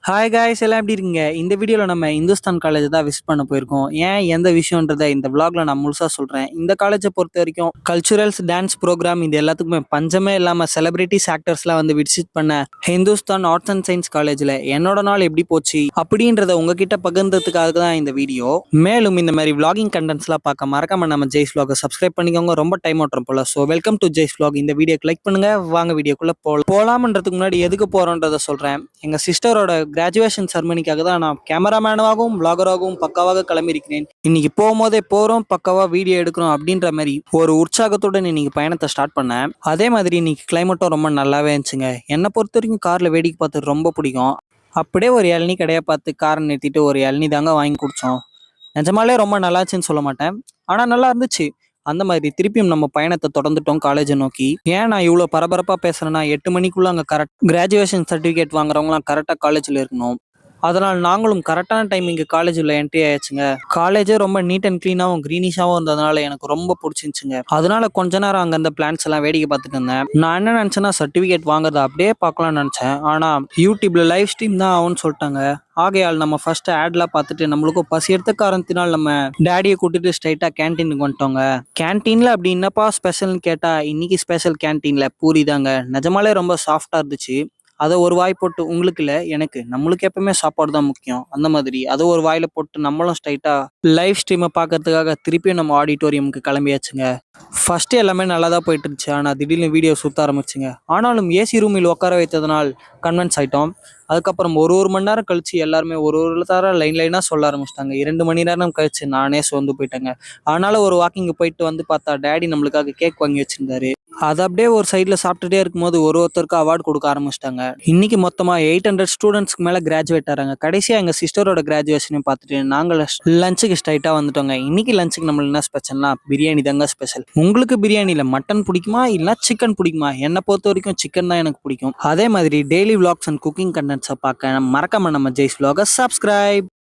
Hi guys, எல்லாம் எப்படி இருக்கீங்க? இந்த வீடியோவில் நம்ம இந்துஸ்தான் காலேஜ் தான் விசிட் பண்ண போயிருக்கோம். ஏன் எந்த விஷயன்றதை இந்த vlogல நான் முழுசாக சொல்கிறேன். இந்த காலேஜை பொறுத்த வரைக்கும் கல்ச்சுரல்ஸ், டான்ஸ் ப்ரோக்ராம் இது எல்லாத்துக்குமே பஞ்சமே இல்லாமல் செலிபிரிட்டிஸ், ஆக்டர்ஸ்லாம் வந்து விசிட் பண்ண ஹிந்துஸ்தான் ஆர்ட்ஸ் அண்ட் சயின்ஸ் காலேஜில் என்னோட நாள் எப்படி போச்சு அப்படின்றத உங்ககிட்ட பகிர்ந்ததுக்காக தான் இந்த வீடியோ. மேலும் இந்த மாதிரி vlogging கண்டென்ட்ஸ்லாம் பார்க்க மறக்காம நம்ம ஜெய்ஸ் vlog சப்ஸ்கிரைப் பண்ணிக்கோங்க. ரொம்ப டைம் ஓட்டுறோம் போல. So welcome to Jai's vlog. இந்த வீடியோக்கு லைக் பண்ணுங்க. வாங்க வீடியோக்குள்ளே போகலாம்ன்றதுக்கு முன்னாடி எதுக்கு போகிறோன்றதை சொல்கிறேன். எங்கள் சிஸ்டரோட கிராஜுவேஷன் செரமனிக்காக தான் நான் கேமராமேனாகவும் விளாகராகவும் பக்காவாக கிளம்பியிருக்கிறேன். இன்னைக்கு போகும்போதே போகிறோம், பக்காவாக வீடியோ எடுக்கிறோம் அப்படின்ற மாதிரி ஒரு உற்சாகத்துடன் இன்னைக்கு பயணத்தை ஸ்டார்ட் பண்ணேன். அதே மாதிரி இன்னைக்கு கிளைமேட்டும் ரொம்ப நல்லாவே இருந்துச்சுங்க. என்னை பொறுத்த வரைக்கும் காரில் வேடிக்கை பார்த்து ரொம்ப பிடிக்கும். அப்படியே ஒரு இளநீ கடையை பார்த்து காரை நிறுத்திட்டு ஒரு இளநீ தாங்க வாங்கி குடித்தோம். நிஜமாலே ரொம்ப நல்லாச்சுன்னு சொல்ல மாட்டேன், ஆனால் நல்லா இருந்துச்சு. அந்த மாதிரி திருப்பியும் நம்ம பயணத்தை தொடர்ந்துட்டோம் காலேஜை நோக்கி. ஏன் நான் இவ்வளோ பரபரப்பாக பேசுகிறேன்னா, 8 மணிக்குள்ளே அங்கே கரெக்ட் கிராஜுவேஷன் சர்டிஃபிகேட் வாங்குறவங்களாம் கரெக்டாக காலேஜில் இருக்கணும். அதனால் நாங்களும் கரெக்டான டைம் இங்கே காலேஜில் என்ட்ரி ஆயிடுச்சுங்க. காலேஜே ரொம்ப நீட் அண்ட் க்ளீனாகவும் க்ரீனிஷாகவும் இருந்ததுனால எனக்கு ரொம்ப பிடிச்சிருந்துச்சுங்க. அதனால கொஞ்ச நேரம் அங்கே அந்த பிளான்ஸ் எல்லாம் வேடிக்கை பார்த்துட்டு இருந்தேன். நான் என்ன நினச்சேன்னா, சர்டிஃபிகேட் வாங்குறத அப்படியே பார்க்கலாம்னு நினச்சேன். ஆனால் யூடியூப்ல லைவ் ஸ்ட்ரீம் தான் ஆகும்னு சொல்லிட்டாங்க. ஆகையால் நம்ம ஃபர்ஸ்ட் ஆட்லாம் பார்த்துட்டு நம்மளுக்கும் பசி எடுத்த காரணத்தினால் நம்ம டேடியை கூட்டிட்டு ஸ்ட்ரைட்டாக கேன்டீனுக்கு வந்துட்டோங்க. கேன்டீனில் அப்படி என்னப்பா ஸ்பெஷல்னு கேட்டால், இன்னைக்கு ஸ்பெஷல் கேன்டீனில் பூரி தாங்க. நிஜமாலே ரொம்ப சாஃப்டாக இருந்துச்சு. அதை ஒரு வாய் போட்டு, உங்களுக்கு இல்லை எனக்கு, நம்மளுக்கு எப்பவுமே சாப்பாடு தான் முக்கியம். அந்த மாதிரி அதை ஒரு வாயில போட்டு நம்மளும் ஸ்ட்ரைட்டாக லைவ் ஸ்ட்ரீமை பார்க்கறதுக்காக திருப்பியும் நம்ம ஆடிட்டோரியமுக்கு கிளம்பியாச்சுங்க. ஃபர்ஸ்ட் எல்லாமே நல்லா தான் போயிட்டு இருந்துச்சு. ஆனால் திடீர்னு வீடியோ சுத்த ஆரம்பிச்சுங்க. ஆனாலும் ஏசி ரூமில் உட்கார வைத்ததனால் கன்வின்ஸ் ஆயிட்டோம். அதுக்கப்புறம் ஒரு மணி நேரம் கழிச்சு எல்லாருமே ஒரு தர லைனாக சொல்ல ஆரம்பிச்சிட்டாங்க. 2 மணி நேரம் கழிச்சு நானே சோர்ந்து போயிட்டேங்க. அதனால ஒரு வாக்கிங் போயிட்டு வந்து பார்த்தா டேடி நம்மளுக்காக கேக் வாங்கி வச்சிருந்தாரு. அதை அப்படியே ஒரு சைடில் சாப்பிட்டுட்டே இருக்கும்போது ஒருத்தருக்கு அவார்டு கொடுக்க ஆரம்பிச்சிட்டாங்க. இன்னைக்கு மொத்தமாக 800 ஸ்டூடெண்ட்ஸ்க்கு மேலே கிராஜுவேட் ஆகிறாங்க. கடைசியாக எங்கள் சிஸ்டரோட கிராஜுவேஷனையும் பார்த்துட்டு நாங்கள் லஞ்சுக்கு ஸ்ட்ரைட்டாக வந்துட்டோங்க. இன்னைக்கு லஞ்சுக்கு நம்மளுக்கு என்ன ஸ்பெஷல்னா, பிரியாணி தாங்க ஸ்பெஷல். உங்களுக்கு பிரியாணியில் மட்டன் பிடிக்குமா இல்லை சிக்கன் பிடிக்குமா? என்னை பொறுத்த வரைக்கும் சிக்கன் தான் எனக்கு பிடிக்கும். அதே மாதிரி டெய்லி vlogs அண்ட் குக்கிங் கண்டென்ட்ஸை பார்க்க மறக்காம நம்ம ஜெய்ஸ் vlog சப்ஸ்கிரைப்.